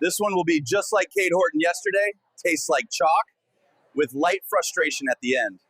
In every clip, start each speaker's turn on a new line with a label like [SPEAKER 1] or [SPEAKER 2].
[SPEAKER 1] This one will be just like Kate Horton yesterday, tastes like chalk with light frustration at the end.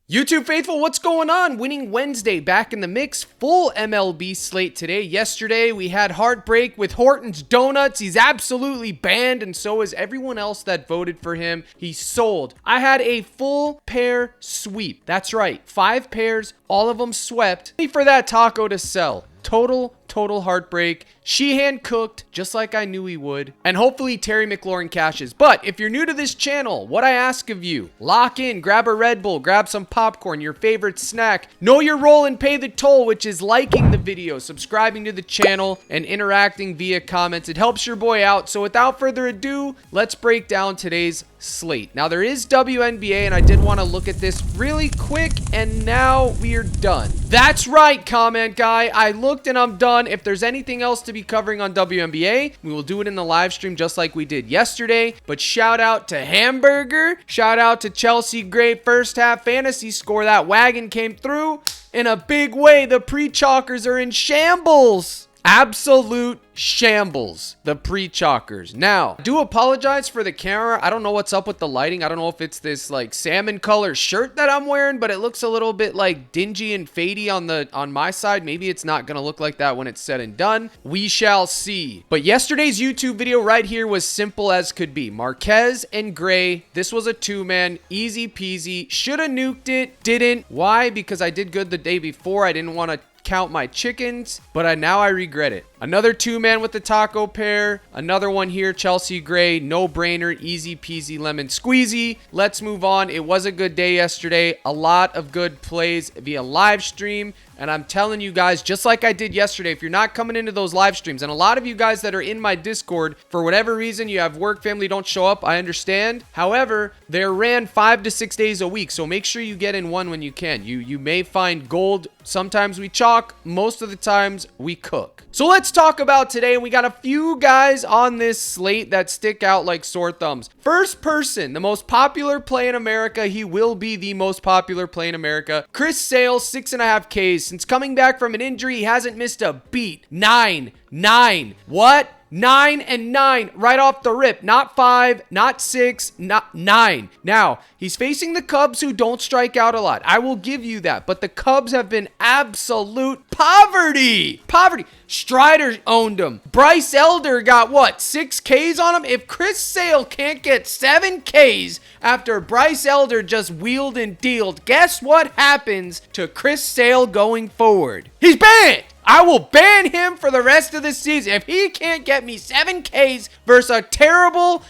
[SPEAKER 2] YouTube faithful, what's going on? Winning Wednesday back in the mix. Full MLB slate today. Yesterday, we had heartbreak with Horton's Donuts. He's absolutely banned, and so is everyone else that voted for him. He's sold. I had a full pair sweep. That's right. 5 pairs, all of them swept. Only for that taco to sell. Total heartbreak. Sheehan cooked just like I knew he would. And hopefully Terry McLaurin cashes. But if you're new to this channel, what I ask of you, lock in, grab a Red Bull, grab some popcorn, your favorite snack. Know your role and pay the toll, which is liking the video, subscribing to the channel, and interacting via comments. It helps your boy out. So without further ado, let's break down today's slate. Now there is WNBA, and I did want to look at this really quick, and now we're done. That's right, comment guy. I looked and I'm done. If there's anything else to be covering on WNBA, we will do it in the live stream just like we did yesterday. But shout out to Hamburger. Shout out to Chelsea Gray. First half fantasy score. That wagon came through in a big way. The pre-chalkers are in shambles. Absolute shambles, the pre-chalkers. Now, I do apologize for the camera. I don't know what's up with the lighting. I don't know if it's this like salmon color shirt that I'm wearing, but it looks a little bit like dingy and fadey on my side. Maybe it's not gonna look like that when it's said and done. We shall see. But yesterday's YouTube video right here was simple as could be. Marquez and Gray. This was a 2-man, easy peasy. Should have nuked it, didn't. Why? Because I did good the day before. I didn't want to count my chickens, but now I regret it. Another 2-man with the taco pair. Another one here, Chelsea Gray. No brainer, easy peasy lemon squeezy. Let's move on. It was a good day yesterday. A lot of good plays via live stream. And I'm telling you guys, just like I did yesterday, if you're not coming into those live streams, and a lot of you guys that are in my Discord, for whatever reason, you have work, family, don't show up, I understand. However, they're ran 5 to 6 days a week, so make sure you get in one when you can. You may find gold. Sometimes we chalk. Most of the times we cook. So let's talk about today. We got a few guys on this slate that stick out like sore thumbs. First person, the most popular play in America. He will be the most popular play in America. Chris Sale, 6.5 Ks. Since coming back from an injury, he hasn't missed a beat. 9. What? 9 and 9 right off the rip. Not 5, not 6, not 9. Now, he's facing the Cubs, who don't strike out a lot. I will give you that. But the Cubs have been absolute poverty. Strider owned him. Bryce Elder got what? 6 Ks on him? If Chris Sale can't get 7 Ks after Bryce Elder just wheeled and dealed, guess what happens to Chris Sale going forward? He's banned. I will ban him for the rest of the season. If he can't get me 7 Ks versus a terrible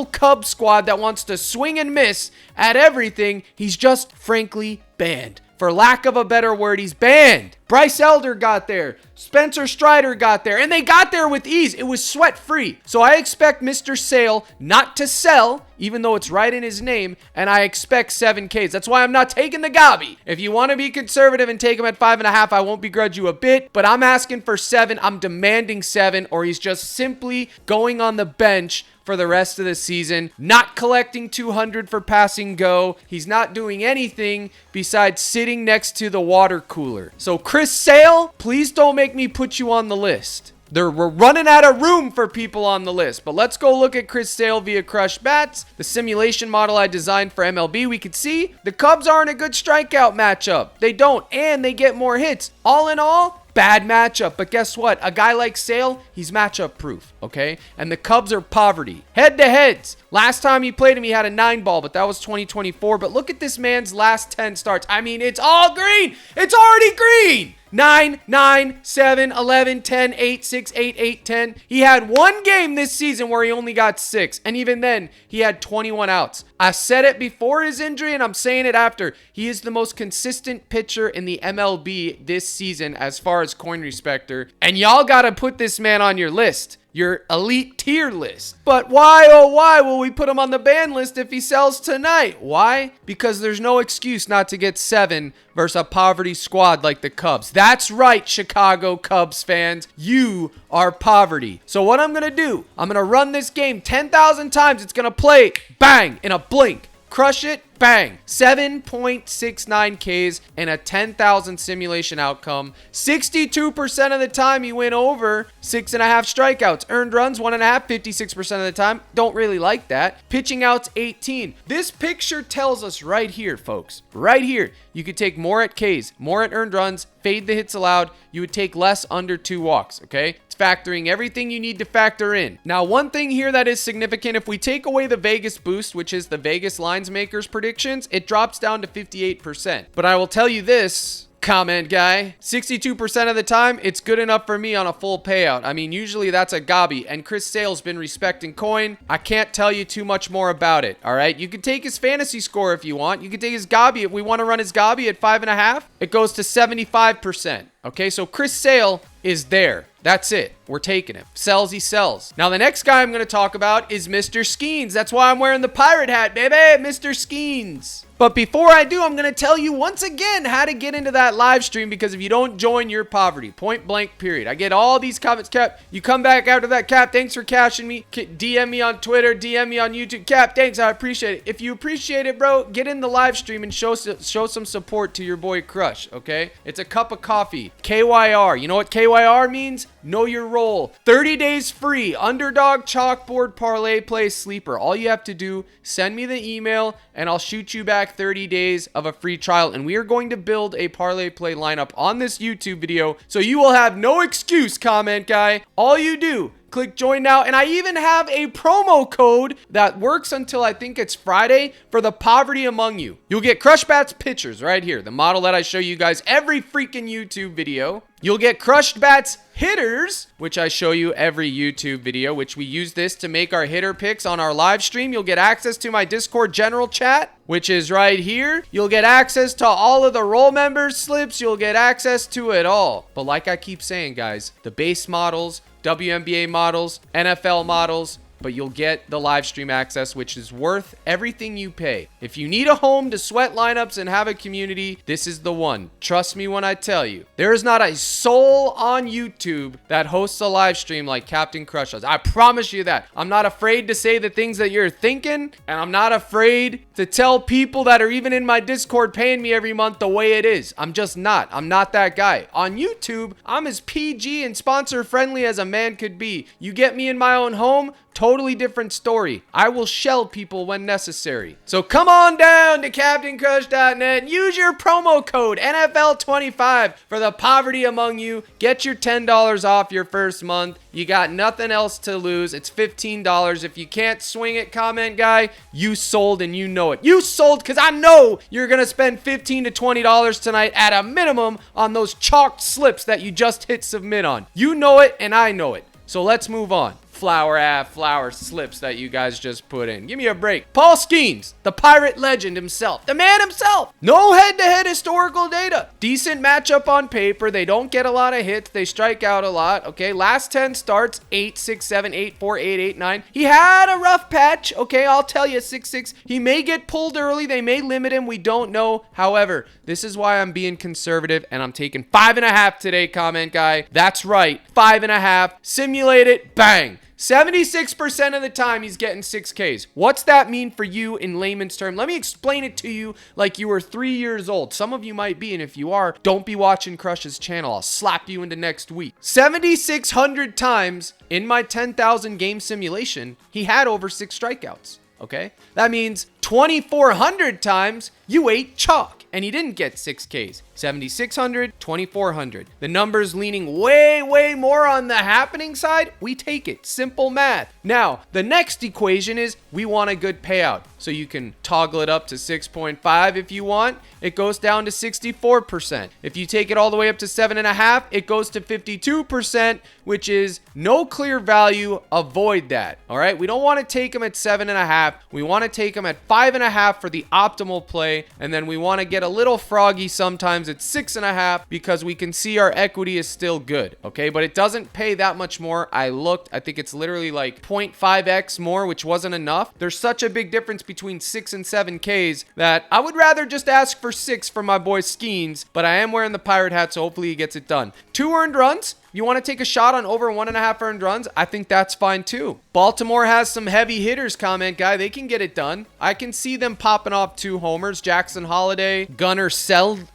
[SPEAKER 2] Cubs squad that wants to swing and miss at everything, he's just frankly banned. For lack of a better word, he's banned. Bryce Elder got there. Spencer Strider got there. And they got there with ease. It was sweat-free. So I expect Mr. Sale not to sell, even though it's right in his name. And I expect 7 Ks. That's why I'm not taking the Gabi. If you want to be conservative and take him at 5.5, I won't begrudge you a bit. But I'm asking for 7. I'm demanding 7. Or he's just simply going on the bench for the rest of the season, not collecting 200 for passing go. He's not doing anything besides sitting next to the water cooler. So Chris Sale, please don't make me put you on the list. We're running out of room for people on the list. But let's go look at Chris Sale via Crush Bats. The simulation model I designed for MLB. We could see the Cubs aren't a good strikeout matchup. They don't, and they get more hits. All in all, bad matchup. But guess what? A guy like Sale, he's matchup proof, okay? And the Cubs are poverty. Head to heads. Last time he played him, he had a 9 ball, but that was 2024. But look at this man's last 10 starts. I mean, it's all green. It's already green. 9, 9, 7, 11, 10, 8, 6, 8, 8, 10. He had one game this season where he only got 6. And even then, he had 21 outs. I said it before his injury, and I'm saying it after. He is the most consistent pitcher in the MLB this season as far as coin respector. And y'all got to put this man on your list. Your elite tier list. But why, oh why, will we put him on the ban list if he sells tonight? Why? Because there's no excuse not to get 7 versus a poverty squad like the Cubs. That's right, Chicago Cubs fans. You are poverty. So what I'm going to do, I'm going to run this game 10,000 times. It's going to play, bang, in a blink. Crush it, Bang! 7.69 Ks and a 10,000 simulation outcome. 62% of the time you win over 6.5 strikeouts. Earned runs 1.5, 56% of the time. Don't really like that. Pitching outs 18. This picture tells us right here, folks. Right here. You could take more at Ks, more at earned runs, fade the hits allowed. You would take less under 2 walks, okay? It's factoring everything you need to factor in. Now, one thing here that is significant, if we take away the Vegas boost, which is the Vegas lines makers predictions, it drops down to 58%. But I will tell you this, comment guy, 62% of the time, it's good enough for me on a full payout. I mean, usually that's a gobby, and Chris Sale's been respecting coin. I can't tell you too much more about it, all right? You can take his fantasy score if you want. You can take his gobby. If we want to run his gobby at 5.5, it goes to 75%. Okay, so Chris Sale is there. That's it. We're taking him. Sells, he sells. Now, the next guy I'm going to talk about is Mr. Skenes. That's why I'm wearing the pirate hat, baby. Mr. Skenes. But before I do, I'm going to tell you once again how to get into that live stream, because if you don't join, you're poverty. Point blank, period. I get all these comments. Cap, you come back after that. Cap, thanks for cashing me. DM me on Twitter. DM me on YouTube. Cap, thanks. I appreciate it. If you appreciate it, bro, get in the live stream and show some support to your boy Crush, okay? It's a cup of coffee. KYR. You know what KYR means? Know your role. 30 days free. Underdog, chalkboard, parlay, play, sleeper. All you have to do, send me the email, and I'll shoot you back 30 days of a free trial. And we are going to build a parlay play lineup on this YouTube video, so you will have no excuse, comment guy. All you do, click join now, and I even have a promo code that works until I think it's Friday for the poverty among you. You'll get Crush Bats pitchers right here, the model that I show you guys every freaking YouTube video. You'll get Crushed Bats hitters, which I show you every YouTube video, which we use this to make our hitter picks on our live stream. You'll get access to my Discord general chat, which is right here. You'll get access to all of the role members slips. You'll get access to it all. But like I keep saying, guys, the base models, WNBA models, NFL models, but you'll get the live stream access, which is worth everything you pay. If you need a home to sweat lineups and have a community, this is the one. Trust me when I tell you. There is not a soul on YouTube that hosts a live stream like Captain Crush does. I promise you that. I'm not afraid to say the things that you're thinking, and I'm not afraid to tell people that are even in my Discord paying me every month the way it is. I'm just not. I'm not that guy. On YouTube, I'm as PG and sponsor friendly as a man could be. You get me in my own home, totally different story. I will shell people when necessary. So come on down to CaptainCrush.net and use your promo code NFL25 for the poverty among you. Get your $10 off your first month. You got nothing else to lose. It's $15. If you can't swing it, comment guy, you sold and you know it. You sold, because I know you're going to spend $15 to $20 tonight at a minimum on those chalked slips that you just hit submit on. You know it and I know it. So let's move on. Flower slips that you guys just put in. Give me a break. Paul Skenes, the pirate legend himself, the man himself. No head-to-head historical data. Decent matchup on paper. They don't get a lot of hits. They strike out a lot. Okay, last 10 starts, 8, 6, 7, 8, 4, 8, 8, 9. He had a rough patch. Okay, I'll tell you, 6, 6. He may get pulled early. They may limit him. We don't know. However, this is why I'm being conservative, and I'm taking 5.5 today, comment guy. That's right, 5.5. Simulate it. Bang. 76% of the time he's getting 6Ks. What's that mean for you in layman's term? Let me explain it to you like you were 3 years old. Some of you might be, and if you are, don't be watching Crush's channel. I'll slap you into next week. 7,600 times in my 10,000 game simulation, he had over 6 strikeouts. Okay? That means 2,400 times you ate chalk and he didn't get 6Ks. 7,600, 2,400. The numbers leaning way more on the happening side. We take it. Simple math. Now, the next equation is we want a good payout. So you can toggle it up to 6.5 if you want. It goes down to 64%. If you take it all the way up to 7.5, it goes to 52%, which is no clear value. Avoid that. All right. We don't want to take them at 7.5. We want to take them at 5.5 for the optimal play. And then we want to get a little froggy sometimes at 6.5 because we can see our equity is still good. Okay. But it doesn't pay that much more. I looked, I think it's literally like 0.5x more, which wasn't enough. There's such a big difference between 6 and 7Ks that I would rather just ask for 6 for my boy Skenes, but I am wearing the pirate hat, so hopefully he gets it done. 2 earned runs. You want to take a shot on over 1.5 earned runs? I think that's fine too. Baltimore has some heavy hitters, comment guy. They can get it done. I can see them popping off 2 homers. Jackson Holiday, Henderson,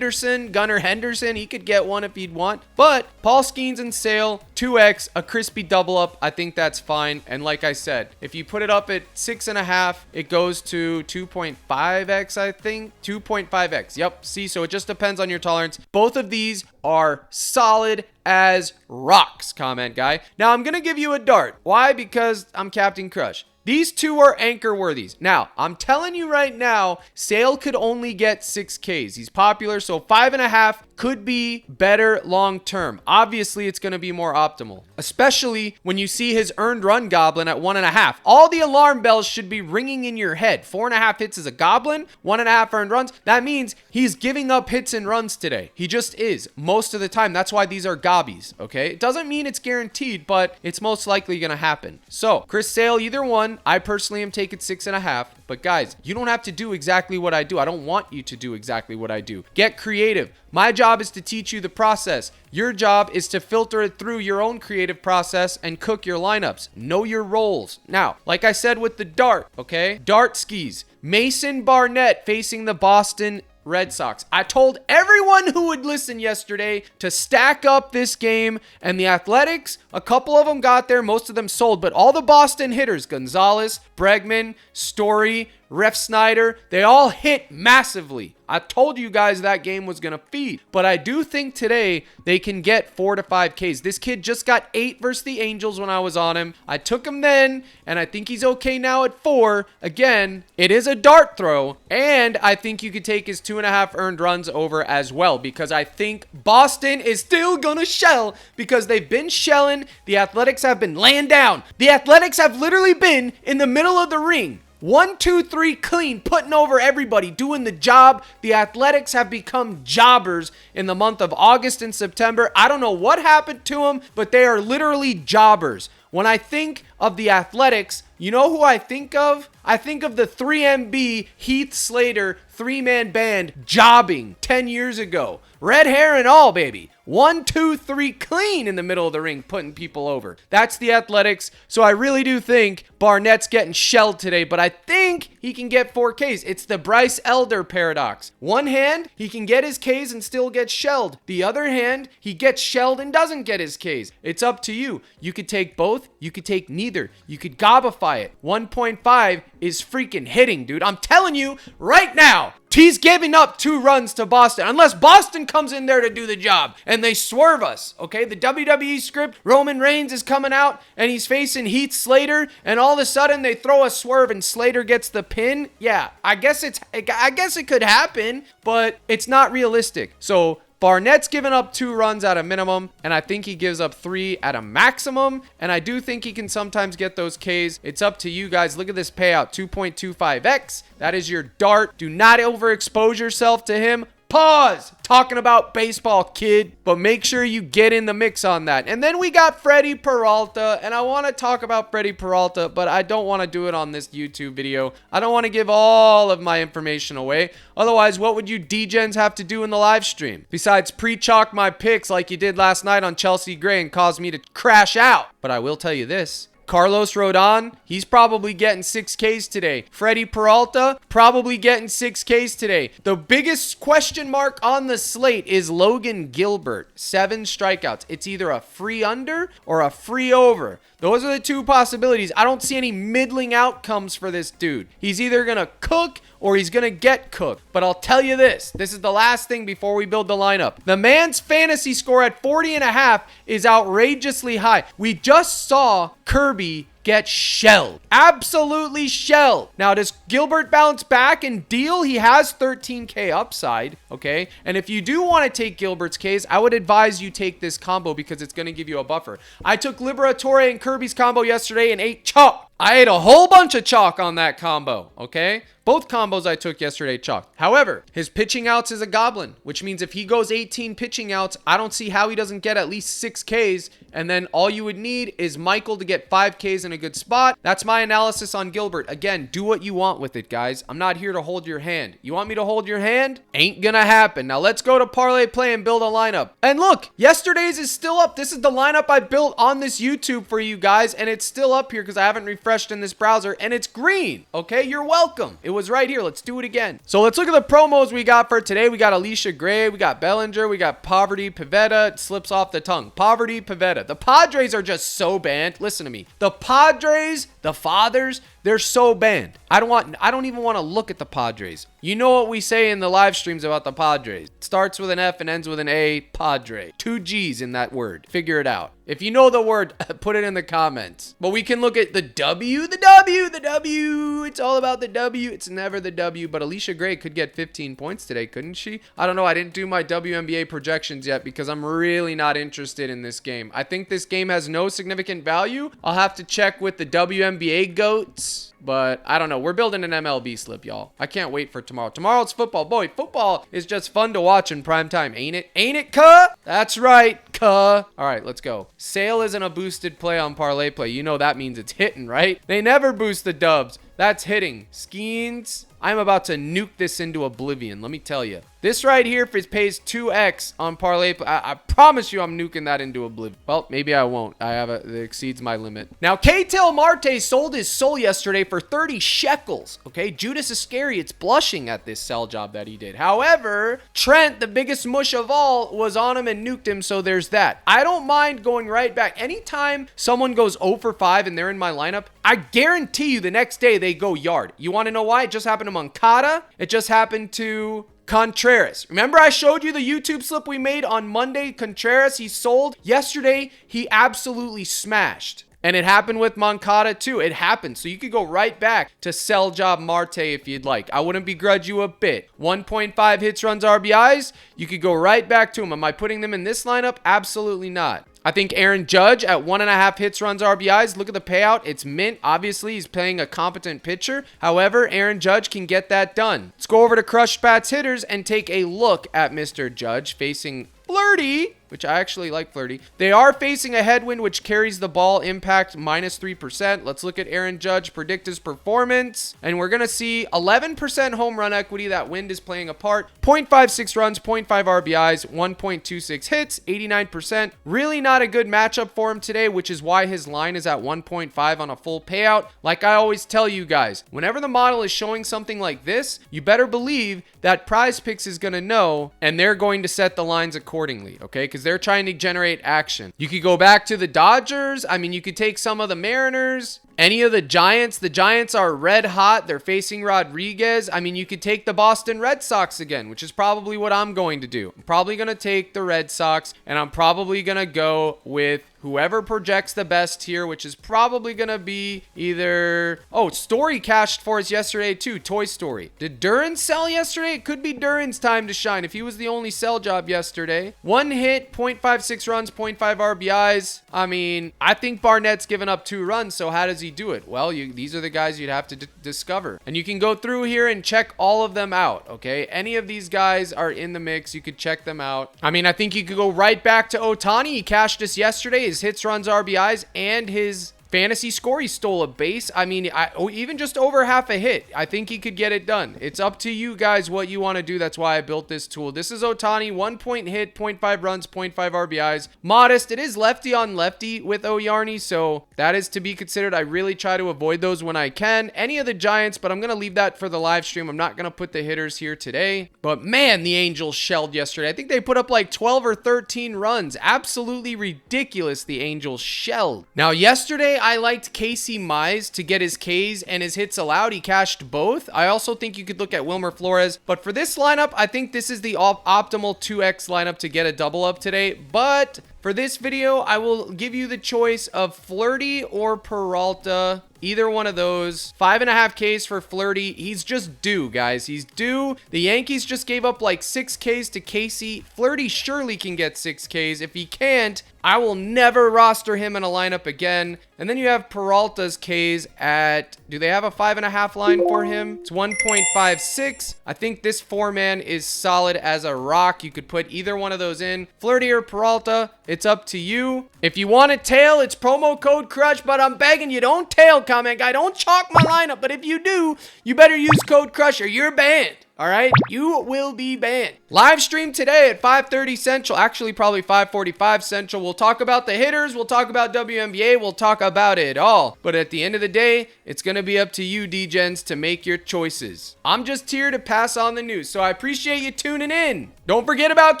[SPEAKER 2] Gunnar Henderson. He could get one if he'd want. But Paul Skenes and Sale, 2x, a crispy double up. I think that's fine. And like I said, if you put it up at 6.5, it goes to 2.5x, I think. 2.5x. Yep. See, so it just depends on your tolerance. Both of these are solid as rocks, comment guy. Now I'm going to give you a dart. Why? Because I'm Captain Crush. These 2 are anchor worthies. Now, I'm telling you right now, Sale could only get 6 Ks. He's popular, so 5.5 could be better long term. Obviously, it's going to be more optimal, especially when you see his earned run goblin at 1.5. All the alarm bells should be ringing in your head. 4.5 hits as a goblin, 1.5 earned runs. That means he's giving up hits and runs today. He just is most of the time. That's why these are gobbies, okay? It doesn't mean it's guaranteed, but it's most likely going to happen. So, Chris Sale, either one. I personally am taking 6.5, but guys, you don't have to do exactly what I do. I don't want you to do exactly what I do. Get creative. My job is to teach you the process. Your job is to filter it through your own creative process and cook your lineups. Know your roles. Now, like I said with the dart, okay? Dart skis. Mason Barnett facing the Boston Red Sox. I told everyone who would listen yesterday to stack up this game, and the Athletics, a couple of them got there, most of them sold, but all the Boston hitters, Gonzalez, Bregman, Story, Ref Snyder, they all hit massively. I told you guys that game was going to feed, but I do think today they can get 4 to 5 Ks. This kid just got 8 versus the Angels when I was on him. I took him then, and I think he's okay now at 4. Again, it is a dart throw, and I think you could take his 2.5 earned runs over as well, because I think Boston is still going to shell, because they've been shelling. The Athletics have been laying down. The Athletics have literally been in the middle of the ring. 1, 2, 3 clean, putting over everybody, doing the job. The Athletics have become jobbers in the month of August and September. I don't know what happened to them, but they are literally jobbers. When I think of the Athletics, you know who I think of? I think of the 3MB Heath Slater 3-man band jobbing 10 years ago. Red hair and all, baby. 1, 2, 3 clean in the middle of the ring, putting people over. That's the Athletics. So I really do think Barnett's getting shelled today, but I think he can get 4 Ks. It's the Bryce Elder paradox. One hand, he can get his Ks and still get shelled. The other hand, he gets shelled and doesn't get his Ks. It's up to you. You could take both. You could take neither. You could gobify it. 1.5 is freaking hitting, dude. I'm telling you right now. He's giving up 2 runs to Boston, unless Boston comes in there to do the job and they swerve us, okay? The WWE script, Roman Reigns is coming out and he's facing Heath Slater, and all of a sudden they throw a swerve and Slater gets the pin. Yeah, I guess it could happen, but it's not realistic. So Barnett's given up 2 runs at a minimum, and I think he gives up 3 at a maximum, and I do think he can sometimes get those Ks. It's up to you guys. Look at this payout, 2.25x. That is your dart. Do not overexpose yourself to him. Pause talking about baseball, kid, but make sure you get in the mix on that. And then we got Freddie Peralta, and I want to talk about Freddie Peralta, but I don't want to do it on this YouTube video. I don't want to give all of my information away. Otherwise, what would you degens have to do in the live stream? Besides pre-chalk my picks like you did last night on Chelsea Gray and cause me to crash out. But I will tell you this. Carlos Rodon, he's probably getting 6 Ks today. Freddie Peralta, probably getting 6 Ks today. The biggest question mark on the slate is Logan Gilbert. 7 strikeouts. It's either a free under or a free over. Those are the 2 possibilities. I don't see any middling outcomes for this dude. He's either going to cook or he's going to get cooked. But I'll tell you this. This is the last thing before we build the lineup. The man's fantasy score at 40.5 is outrageously high. We just saw Kirby get shelled. Absolutely shelled. Now, does Gilbert bounce back and deal? He has 13K upside, okay? And if you do want to take Gilbert's Ks, I would advise you take this combo because it's going to give you a buffer. I took Liberatore and Kirby's combo yesterday and ate chalk. I ate a whole bunch of chalk on that combo, okay? Both combos I took yesterday chalked. However, his pitching outs is a goblin, which means if he goes 18 pitching outs, I don't see how he doesn't get at least 6 Ks. And then all you would need is Michael to get 5 Ks in a good spot. That's my analysis on Gilbert. Again, do what you want with it, guys. I'm not here to hold your hand. You want me to hold your hand? Ain't gonna happen. Now let's go to Parlay Play and build a lineup. And look, yesterday's is still up. This is the lineup I built on this YouTube for you guys, and it's still up here because I haven't refreshed in this browser, and it's green. Okay, you're welcome. It was right here. Let's do it again. So let's look at the promos we got for today. We got Alicia Gray, we got Bellinger, we got Poverty Pivetta. It slips off the tongue. Poverty Pivetta. The Padres are just so banned. Listen to me. The Padres, the fathers, they're so banned. I don't even want to look at the Padres. You know what we say in the live streams about the Padres. It starts with an F and ends with an A. Padre. 2 G's in that word. Figure it out. If you know the word, put it in the comments. But we can look at the W, the W, the W. It's all about the W. It's never the W. But Alicia Gray could get 15 points today, couldn't she? I don't know. I didn't do my WNBA projections yet because I'm really not interested in this game. I think this game has no significant value. I'll have to check with the WNBA goats. But I don't know. We're building an MLB slip, y'all. I can't wait for tomorrow. Tomorrow it's football. Boy, football is just fun to watch in prime time, ain't it? Ain't it, cuh? That's right, cuh. All right, let's go. Sale isn't a boosted play on Parlay Play. You know that means it's hitting, right? They never boost the dubs. That's hitting. Skenes. I'm about to nuke this into oblivion. Let me tell you. This right here pays 2x on Parlay. I promise you I'm nuking that into oblivion. Well, maybe I won't. It exceeds my limit. Now, K-Tail Marte sold his soul yesterday for 30 shekels. Okay, Judas Iscariot's blushing at this sell job that he did. However, Trent, the biggest mush of all, was on him and nuked him, so there's that. I don't mind going right back. Anytime someone goes 0 for 5 and they're in my lineup, I guarantee you the next day they go yard. You want to know why? It just happened to Moncada. It just happened to Contreras. Remember I showed you the YouTube slip we made on Monday? Contreras, he sold. Yesterday, he absolutely smashed. And it happened with Moncada too. It happened. So you could go right back to sell job Marte if you'd like. I wouldn't begrudge you a bit. 1.5 hits, runs, RBIs. You could go right back to him. Am I putting them in this lineup? Absolutely not. I think Aaron Judge at 1.5 hits, runs, RBIs. Look at the payout. It's mint. Obviously, he's playing a competent pitcher. However, Aaron Judge can get that done. Let's go over to Crush Bats hitters and take a look at Mr. Judge facing Flirty, which I actually like Flirty. They are facing a headwind, which carries the ball impact -3%. Let's look at Aaron Judge, predict his performance. And we're going to see 11% home run equity. That wind is playing a part. 0.56 runs, 0.5 RBIs, 1.26 hits, 89%. Really not a good matchup for him today, which is why his line is at 1.5 on a full payout. Like I always tell you guys, whenever the model is showing something like this, you better believe that PrizePicks is going to know, and they're going to set the lines accordingly, okay? Because they're trying to generate action. You could go back to the Dodgers. I mean, you could take some of the Mariners. Any of the Giants. The Giants are red hot. They're facing Rodriguez. I mean, you could take the Boston Red Sox again, which is probably what I'm going to do. I'm probably going to take the Red Sox, and I'm probably going to go with whoever projects the best here, which is probably going to be either... Oh, Story cashed for us yesterday too. Toy Story. Did Duran sell yesterday? It could be Duran's time to shine if he was the only sell job yesterday. 1 hit, 0.56 runs, 0.5 RBIs. I mean, I think Barnett's given up 2 runs, so how does he do it? Well, these are the guys you'd have to discover. And you can go through here and check all of them out, okay? Any of these guys are in the mix. You could check them out. I mean, I think you could go right back to Ohtani. He cashed us yesterday. His hits, runs, RBIs, and his fantasy score. He stole a base. I mean, even just over half a hit, I think he could get it done. It's up to you guys what you want to do. That's why I built this tool. This is Ohtani, 1 point hit, 0.5 runs, 0.5 RBIs. Modest. It is lefty on lefty with Oyarny, so that is to be considered. I really try to avoid those when I can. Any of the Giants, but I'm going to leave that for the live stream. I'm not going to put the hitters here today. But man, the Angels shelled yesterday. I think they put up like 12 or 13 runs. Absolutely ridiculous, the Angels shelled. Now, yesterday, I liked Casey Mize to get his Ks and his hits allowed. He cashed both. I also think you could look at Wilmer Flores. But for this lineup, I think this is the optimal 2x lineup to get a double up today. But for this video, I will give you the choice of Flirty or Peralta. either one of those. 5.5 Ks for Flirty. He's just due, guys. He's due. The Yankees just gave up like 6 Ks to Casey. Flirty surely can get 6 Ks. If he can't, I will never roster him in a lineup again. And then you have Peralta's Ks at, do they have a 5.5 line for him? It's 1.56. I think this 4-man is solid as a rock. You could put either one of those in. Flirty or Peralta, it's up to you. If you want to tail, it's promo code CRUSH, but I'm begging you, don't tail, comment guy. Don't chalk my lineup, but if you do, you better use code CRUSH or you're banned. All right, you will be banned. Live stream today at 5:30 Central, actually probably 5:45 Central. We'll talk about the hitters, we'll talk about WNBA, we'll talk about it all. But at the end of the day, it's going to be up to you, D-Gens, to make your choices. I'm just here to pass on the news, so I appreciate you tuning in. Don't forget about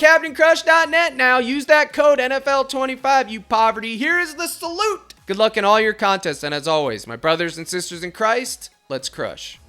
[SPEAKER 2] CaptainCrush.net now. Use that code NFL25, you poverty. Here is the salute. Good luck in all your contests, and as always, my brothers and sisters in Christ, let's crush.